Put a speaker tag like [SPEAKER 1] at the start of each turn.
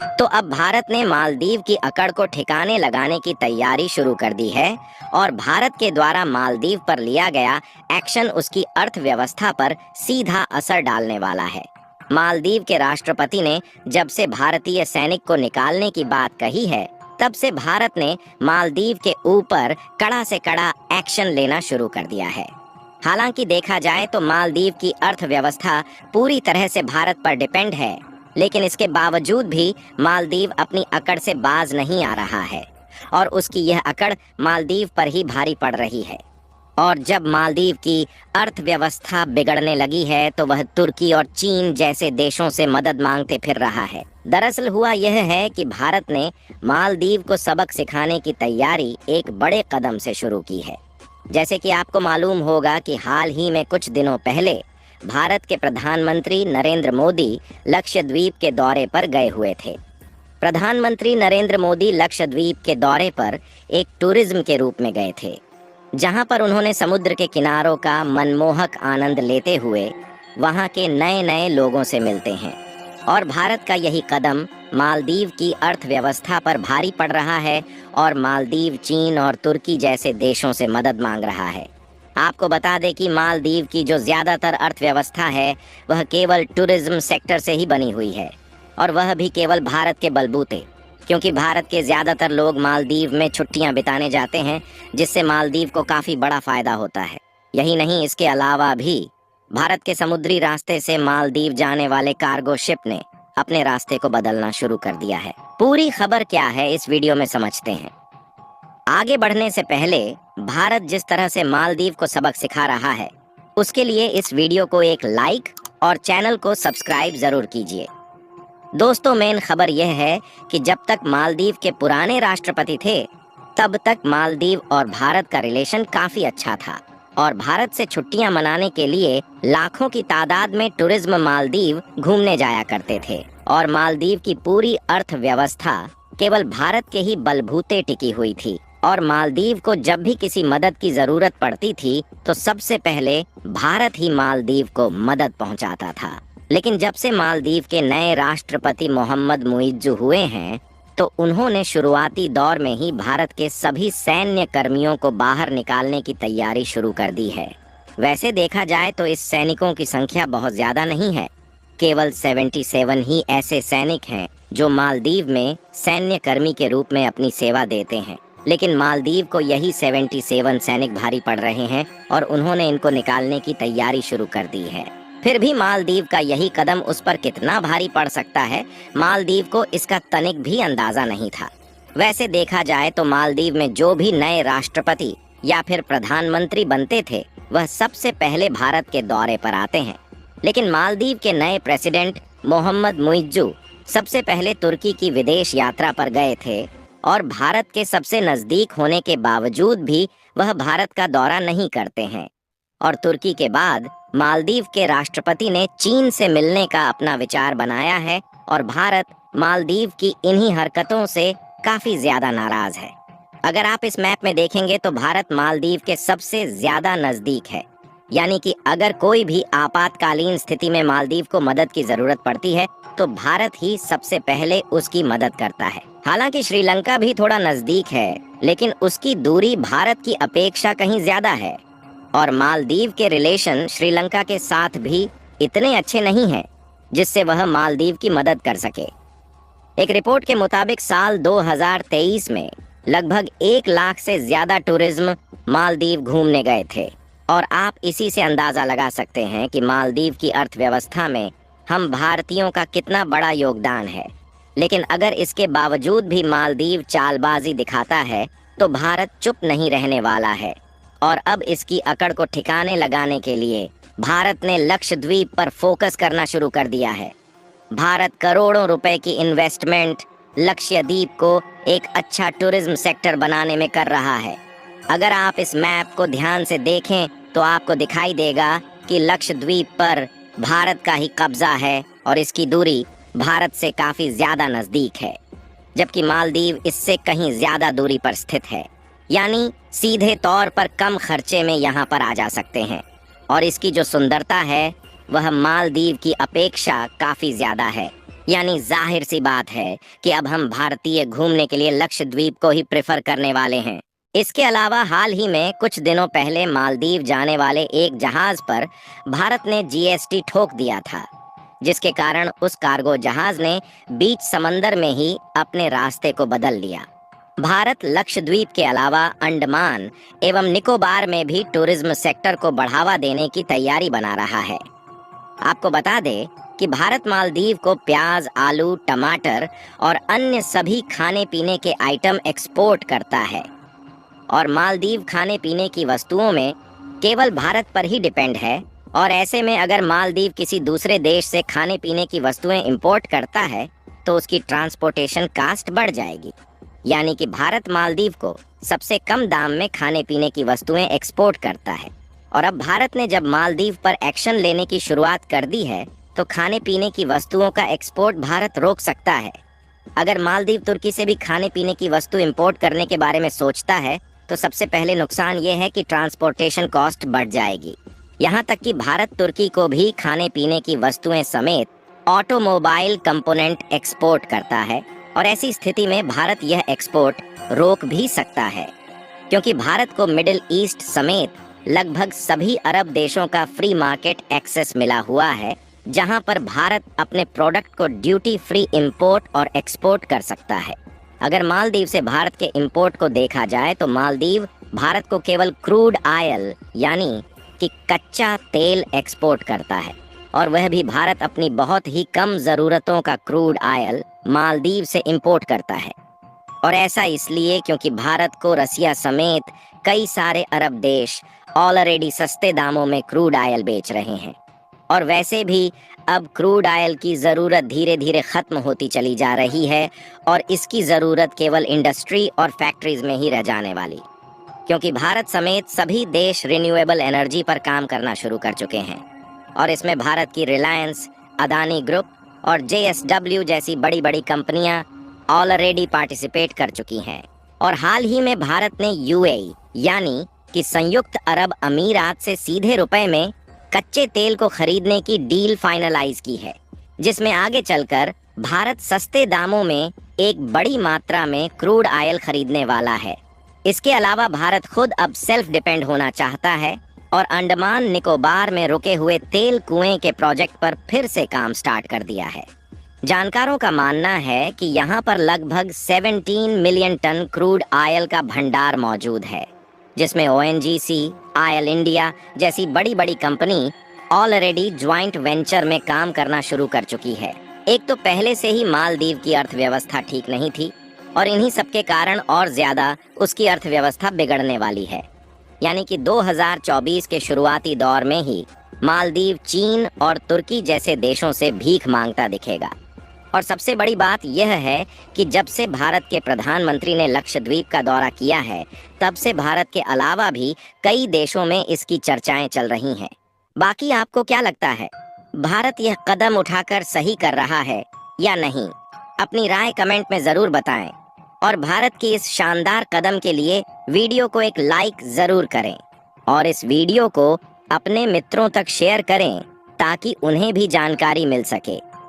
[SPEAKER 1] तो अब भारत ने मालदीव की अकड़ को ठिकाने लगाने की तैयारी शुरू कर दी है और भारत के द्वारा मालदीव पर लिया गया एक्शन उसकी अर्थव्यवस्था पर सीधा असर डालने वाला है। मालदीव के राष्ट्रपति ने जब से भारतीय सैनिक को निकालने की बात कही है, तब से भारत ने मालदीव के ऊपर कड़ा से कड़ा एक्शन लेना शुरू कर दिया है। हालांकि देखा जाए तो मालदीव की अर्थव्यवस्था पूरी तरह से भारत पर डिपेंड है, लेकिन इसके बावजूद भी मालदीव अपनी अकड़ से बाज नहीं आ रहा है और उसकी यह अकड़ मालदीव पर ही भारी पड़ रही है। और जब मालदीव की अर्थव्यवस्था बिगड़ने लगी है तो वह तुर्की और चीन जैसे देशों से मदद मांगते फिर रहा है। दरअसल हुआ यह है कि भारत ने मालदीव को सबक सिखाने की तैयारी एक बड़े कदम से शुरू की है। जैसे कि आपको मालूम होगा कि हाल ही में कुछ दिनों पहले भारत के प्रधानमंत्री नरेंद्र मोदी लक्षद्वीप के दौरे पर गए हुए थे। प्रधानमंत्री नरेंद्र मोदी लक्षद्वीप के दौरे पर एक टूरिज्म के रूप में गए थे, जहां पर उन्होंने समुद्र के किनारों का मनमोहक आनंद लेते हुए वहां के नए नए लोगों से मिलते हैं। और भारत का यही कदम मालदीव की अर्थव्यवस्था पर भारी पड़ रहा है और मालदीव चीन और तुर्की जैसे देशों से मदद मांग रहा है। आपको बता दें कि मालदीव की जो ज़्यादातर अर्थव्यवस्था है वह केवल टूरिज्म सेक्टर से ही बनी हुई है, और वह भी केवल भारत के बलबूते, क्योंकि भारत के ज़्यादातर लोग मालदीव में छुट्टियां बिताने जाते हैं, जिससे मालदीव को काफ़ी बड़ा फ़ायदा होता है। यही नहीं, इसके अलावा भी भारत के समुद्री रास्ते से मालदीव जाने वाले कार्गो शिप ने अपने रास्ते को बदलना शुरू कर दिया है। पूरी खबर क्या है इस वीडियो में समझते हैं। आगे बढ़ने से पहले भारत जिस तरह से मालदीव को सबक सिखा रहा है, उसके लिए इस वीडियो को एक लाइक और चैनल को सब्सक्राइब जरूर कीजिए। दोस्तों, मेन खबर यह है कि जब तक मालदीव के पुराने राष्ट्रपति थे, तब तक मालदीव और भारत का रिलेशन काफी अच्छा था और भारत से छुट्टियां मनाने के लिए लाखों की तादाद में टूरिज्म मालदीव घूमने जाया करते थे और मालदीव की पूरी अर्थव्यवस्था केवल भारत के ही बलबूते टिकी हुई थी। और मालदीव को जब भी किसी मदद की जरूरत पड़ती थी तो सबसे पहले भारत ही मालदीव को मदद पहुंचाता था। लेकिन जब से मालदीव के नए राष्ट्रपति मोहम्मद मुइज्जू हुए हैं, तो उन्होंने शुरुआती दौर में ही भारत के सभी सैन्य कर्मियों को बाहर निकालने की तैयारी शुरू कर दी है। वैसे देखा जाए तो इस सैनिकों की संख्या बहुत ज्यादा नहीं है, केवल 77 ही ऐसे सैनिक हैं जो मालदीव में सैन्य कर्मी के रूप में अपनी सेवा देते हैं। लेकिन मालदीव को यही 77 सैनिक भारी पड़ रहे हैं और उन्होंने इनको निकालने की तैयारी शुरू कर दी है। फिर भी मालदीव का यही कदम उस पर कितना भारी पड़ सकता है, मालदीव को इसका तनिक भी अंदाजा नहीं था। वैसे देखा जाए तो मालदीव में जो भी नए राष्ट्रपति या फिर प्रधानमंत्री बनते थे, वह सबसे पहले भारत के दौरे पर आते हैं। लेकिन मालदीव के नए प्रेसिडेंट मोहम्मद मुइज्जू सबसे पहले तुर्की की विदेश यात्रा पर गए थे और भारत के सबसे नजदीक होने के बावजूद भी वह भारत का दौरा नहीं करते हैं। और तुर्की के बाद मालदीव के राष्ट्रपति ने चीन से मिलने का अपना विचार बनाया है और भारत मालदीव की इन्हीं हरकतों से काफी ज्यादा नाराज है। अगर आप इस मैप में देखेंगे तो भारत मालदीव के सबसे ज्यादा नजदीक है, यानी कि अगर कोई भी आपातकालीन स्थिति में मालदीव को मदद की जरूरत पड़ती है तो भारत ही सबसे पहले उसकी मदद करता है। हालांकि श्रीलंका भी थोड़ा नजदीक है, लेकिन उसकी दूरी भारत की अपेक्षा कहीं ज्यादा है और मालदीव के रिलेशन श्रीलंका के साथ भी इतने अच्छे नहीं हैं जिससे वह मालदीव की मदद कर सके। एक रिपोर्ट के मुताबिक साल 2023 में लगभग 1 लाख से ज्यादा टूरिज्म मालदीव घूमने गए थे और आप इसी से अंदाजा लगा सकते हैं कि मालदीव की अर्थव्यवस्था में हम भारतीयों का कितना बड़ा योगदान है। लेकिन अगर इसके बावजूद भी मालदीव चालबाजी दिखाता है तो भारत चुप नहीं रहने वाला है और अब इसकी अकड़ को ठिकाने लगाने के लिए भारत ने लक्षद्वीप पर फोकस करना शुरू कर दिया है। भारत करोड़ों रुपए की इन्वेस्टमेंट लक्षद्वीप को एक अच्छा टूरिज्म सेक्टर बनाने में कर रहा है। अगर आप इस मैप को ध्यान से देखें तो आपको दिखाई देगा कि लक्षद्वीप पर भारत का ही कब्जा है और इसकी दूरी भारत से काफी ज्यादा नजदीक है, जबकि मालदीव इससे कहीं ज्यादा दूरी पर स्थित है। यानी सीधे तौर पर कम खर्चे में यहाँ पर आ जा सकते हैं और इसकी जो सुंदरता है वह मालदीव की अपेक्षा काफी ज्यादा है। यानी जाहिर सी बात है कि अब हम भारतीय घूमने के लिए लक्षद्वीप को ही प्रेफर करने वाले हैं। इसके अलावा हाल ही में कुछ दिनों पहले मालदीव जाने वाले एक जहाज पर भारत ने जीएसटी ठोक दिया था, जिसके कारण उस कार्गो जहाज ने बीच समंदर में ही अपने रास्ते को बदल लिया। भारत लक्षद्वीप के अलावा अंडमान एवं निकोबार में भी टूरिज्म सेक्टर को बढ़ावा देने की तैयारी बना रहा है। आपको बता दें कि भारत मालदीव को प्याज, आलू, टमाटर और अन्य सभी खाने पीने के आइटम एक्सपोर्ट करता है और मालदीव खाने पीने की वस्तुओं में केवल भारत पर ही डिपेंड है। और ऐसे में अगर मालदीव किसी दूसरे देश से खाने पीने की वस्तुएं इंपोर्ट करता है तो उसकी ट्रांसपोर्टेशन कास्ट बढ़ जाएगी। यानी कि भारत मालदीव को सबसे कम दाम में खाने पीने की वस्तुएं एक्सपोर्ट करता है। और अब भारत ने जब मालदीव पर एक्शन लेने की शुरुआत कर दी है तो खाने पीने की वस्तुओं का एक्सपोर्ट भारत रोक सकता है। अगर मालदीव तुर्की से भी खाने पीने की वस्तु इंपोर्ट करने के बारे में सोचता है तो सबसे पहले नुकसान ये है कि ट्रांसपोर्टेशन कॉस्ट बढ़ जाएगी। यहाँ तक कि भारत तुर्की को भी खाने पीने की वस्तुएं समेत ऑटोमोबाइल कंपोनेंट एक्सपोर्ट करता है और ऐसी स्थिति में भारत यह एक्सपोर्ट रोक भी सकता है, क्योंकि भारत को मिडिल ईस्ट समेत लगभग सभी अरब देशों का फ्री मार्केट एक्सेस मिला हुआ है, जहां पर भारत अपने प्रोडक्ट को ड्यूटी फ्री इंपोर्ट और एक्सपोर्ट कर सकता है। अगर मालदीव से भारत के इंपोर्ट को देखा जाए तो मालदीव भारत को केवल क्रूड ऑयल यानी कि कच्चा तेल एक्सपोर्ट करता है और वह भी भारत अपनी बहुत ही कम ज़रूरतों का क्रूड ऑयल मालदीव से इंपोर्ट करता है। और ऐसा इसलिए क्योंकि भारत को रसिया समेत कई सारे अरब देश ऑलरेडी सस्ते दामों में क्रूड ऑयल बेच रहे हैं और वैसे भी अब क्रूड ऑयल की ज़रूरत धीरे धीरे ख़त्म होती चली जा रही है और इसकी ज़रूरत केवल इंडस्ट्री और फैक्ट्रीज में ही रह जाने वाली, क्योंकि भारत समेत सभी देश रिन्यूएबल एनर्जी पर काम करना शुरू कर चुके हैं और इसमें भारत की रिलायंस, अदानी ग्रुप और JSW जैसी बड़ी बड़ी कंपनियां ऑलरेडी पार्टिसिपेट कर चुकी हैं। और हाल ही में भारत ने UAE यानी कि संयुक्त अरब अमीरात से सीधे रुपए में कच्चे तेल को खरीदने की डील फाइनलाइज की है, जिसमें आगे चलकर भारत सस्ते दामों में एक बड़ी मात्रा में क्रूड ऑयल खरीदने वाला है। इसके अलावा भारत खुद अब सेल्फ डिपेंड होना चाहता है और अंडमान निकोबार में रुके हुए तेल कुएं के प्रोजेक्ट पर फिर से काम स्टार्ट कर दिया है। जानकारों का मानना है कि यहाँ पर लगभग 17 मिलियन टन क्रूड ऑयल का भंडार मौजूद है, जिसमें ONGC, ऑयल इंडिया जैसी बड़ी बड़ी कंपनी ऑलरेडी ज्वाइंट वेंचर में काम करना शुरू कर चुकी है। एक तो पहले से ही मालदीव की अर्थव्यवस्था ठीक नहीं थी और इन्हीं सबके कारण और ज्यादा उसकी अर्थव्यवस्था बिगड़ने वाली है। यानी कि 2024 के शुरुआती दौर में ही मालदीव चीन और तुर्की जैसे देशों से भीख मांगता दिखेगा। और सबसे बड़ी बात यह है कि जब से भारत के प्रधानमंत्री ने लक्षद्वीप का दौरा किया है, तब से भारत के अलावा भी कई देशों में इसकी चर्चाएं चल रही हैं। बाकी आपको क्या लगता है, भारत यह कदम उठाकर सही कर रहा है या नहीं? अपनी राय कमेंट में ज़रूर बताएं और भारत की इस शानदार कदम के लिए वीडियो को एक लाइक ज़रूर करें और इस वीडियो को अपने मित्रों तक शेयर करें ताकि उन्हें भी जानकारी मिल सके।